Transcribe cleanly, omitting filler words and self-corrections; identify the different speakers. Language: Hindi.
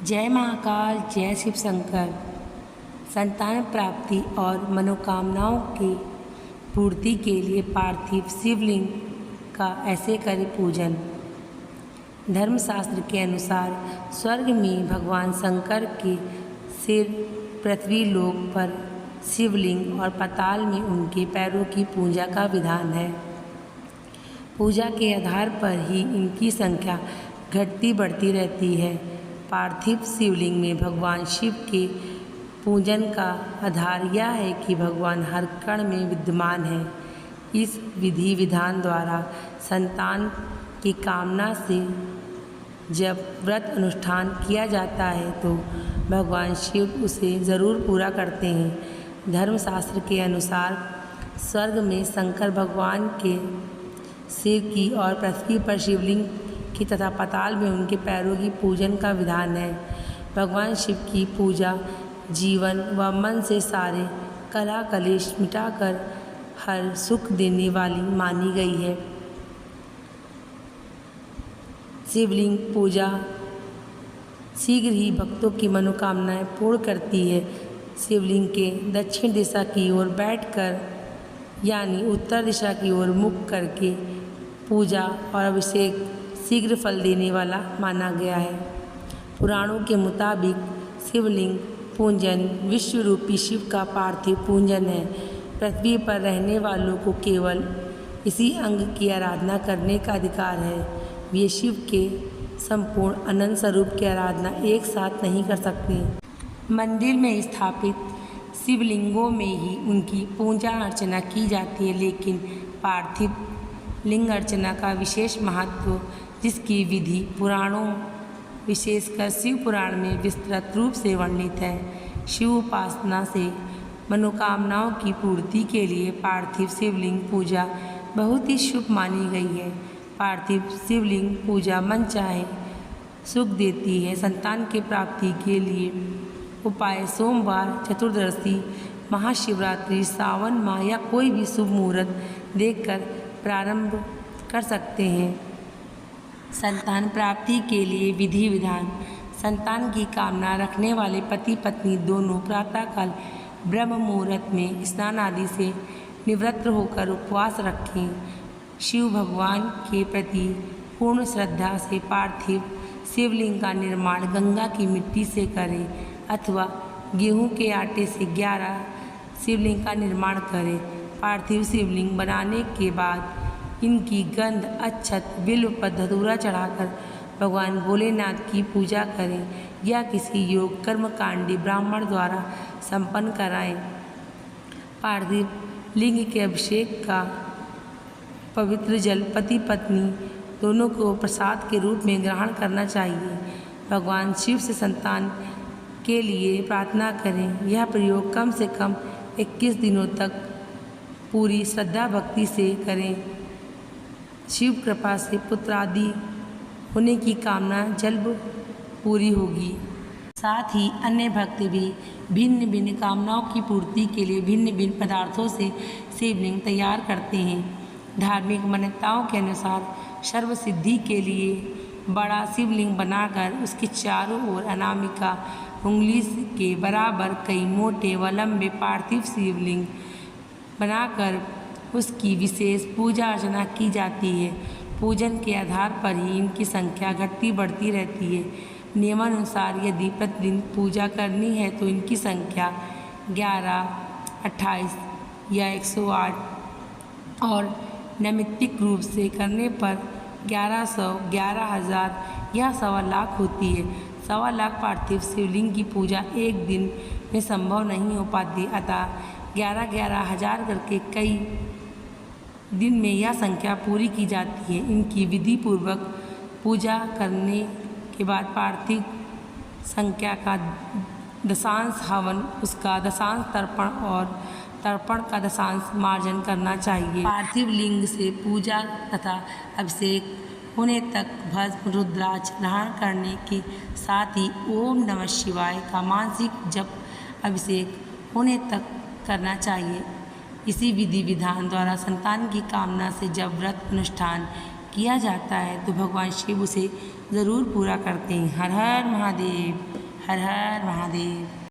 Speaker 1: जय महाकाल, जय शिव शंकर। संतान प्राप्ति और मनोकामनाओं की पूर्ति के लिए पार्थिव शिवलिंग का ऐसे करें पूजन। धर्मशास्त्र के अनुसार स्वर्ग में भगवान शंकर के सिर, पृथ्वी लोक पर शिवलिंग और पाताल में उनके पैरों की पूजा का विधान है। पूजा के आधार पर ही इनकी संख्या घटती बढ़ती रहती है। पार्थिव शिवलिंग में भगवान शिव के पूजन का आधार यह है कि भगवान हर कण में विद्यमान है। इस विधि विधान द्वारा संतान की कामना से जब व्रत अनुष्ठान किया जाता है तो भगवान शिव उसे ज़रूर पूरा करते हैं। धर्मशास्त्र के अनुसार स्वर्ग में शंकर भगवान के सिर की और पृथ्वी पर शिवलिंग की तथा पाताल में उनके पैरों की पूजन का विधान है। भगवान शिव की पूजा जीवन व मन से सारे कलह कलेश मिटाकर हर सुख देने वाली मानी गई है। शिवलिंग पूजा शीघ्र ही भक्तों की मनोकामनाएं पूर्ण करती है। शिवलिंग के दक्षिण दिशा की ओर बैठकर यानी उत्तर दिशा की ओर मुख करके पूजा और अभिषेक शीघ्र फल देने वाला माना गया है। पुराणों के मुताबिक शिवलिंग पूजन विश्व रूपी शिव का पार्थिव पूजन है। पृथ्वी पर रहने वालों को केवल इसी अंग की आराधना करने का अधिकार है। वे शिव के संपूर्ण अनंत स्वरूप की आराधना एक साथ नहीं कर सकते। मंदिर में स्थापित शिवलिंगों में ही उनकी पूजा अर्चना की जाती है, लेकिन पार्थिव लिंग अर्चना का विशेष महत्व, जिसकी विधि पुराणों विशेषकर शिव पुराण में विस्तृत रूप से वर्णित है। शिव उपासना से मनोकामनाओं की पूर्ति के लिए पार्थिव शिवलिंग पूजा बहुत ही शुभ मानी गई है। पार्थिव शिवलिंग पूजा मन चाहे सुख देती है। संतान की प्राप्ति के लिए उपाय सोमवार, चतुर्दशी, महाशिवरात्रि, सावन माह या कोई भी शुभ मुहूर्त देखकर प्रारंभ कर सकते हैं। संतान प्राप्ति के लिए विधि विधान। संतान की कामना रखने वाले पति पत्नी दोनों प्रातःकाल ब्रह्म मुहूर्त में स्नान आदि से निवृत्त होकर उपवास रखें। शिव भगवान के प्रति पूर्ण श्रद्धा से पार्थिव शिवलिंग का निर्माण गंगा की मिट्टी से करें अथवा गेहूं के आटे से 11 शिवलिंग का निर्माण करें। पार्थिव शिवलिंग बनाने के बाद इनकी गंध, अक्षत, बिल्वपत्र, धतूरा चढ़ाकर भगवान भोलेनाथ की पूजा करें या किसी योग कर्मकांडी ब्राह्मण द्वारा संपन्न कराएं। पार्थिव लिंग के अभिषेक का पवित्र जल पति पत्नी दोनों को प्रसाद के रूप में ग्रहण करना चाहिए। भगवान शिव से संतान के लिए प्रार्थना करें। यह प्रयोग कम से कम 21 दिनों तक पूरी श्रद्धा भक्ति से करें। शिव कृपा से पुत्र आदि होने की कामना जल्द पूरी होगी। साथ ही अन्य भक्त भी भिन्न भिन्न कामनाओं की पूर्ति के लिए भिन्न भिन्न पदार्थों से शिवलिंग तैयार करते हैं। धार्मिक मान्यताओं के अनुसार सर्व सिद्धि के लिए बड़ा शिवलिंग बनाकर उसके चारों ओर अनामिका उंगली के बराबर कई मोटे व लंबे पार्थिव शिवलिंग बनाकर उसकी विशेष पूजा अर्चना की जाती है। पूजन के आधार पर ही इनकी संख्या घटती बढ़ती रहती है। नियमानुसार यदि प्रतिदिन पूजा करनी है तो इनकी संख्या 11, 28 या 108 और नैमित्तिक रूप से करने पर 1100, 11,000 या 1.25 लाख होती है। 1.25 लाख पार्थिव शिवलिंग की पूजा एक दिन में संभव नहीं हो पाती, अतः 11,000 करके कई दिन में यह संख्या पूरी की जाती है। इनकी विधि पूर्वक पूजा करने के बाद पार्थिव संख्या का दशांश हवन, उसका दशांश तर्पण और तर्पण का दशांश मार्जन करना चाहिए। पार्थिव लिंग से पूजा तथा अभिषेक होने तक भस्म रुद्राक्ष धारण करने के साथ ही ओम नमः शिवाय का मानसिक जप अभिषेक होने तक करना चाहिए। इसी विधि विधान द्वारा संतान की कामना से जब व्रत अनुष्ठान किया जाता है तो भगवान शिव उसे ज़रूर पूरा करते हैं। हर हर महादेव। हर हर महादेव।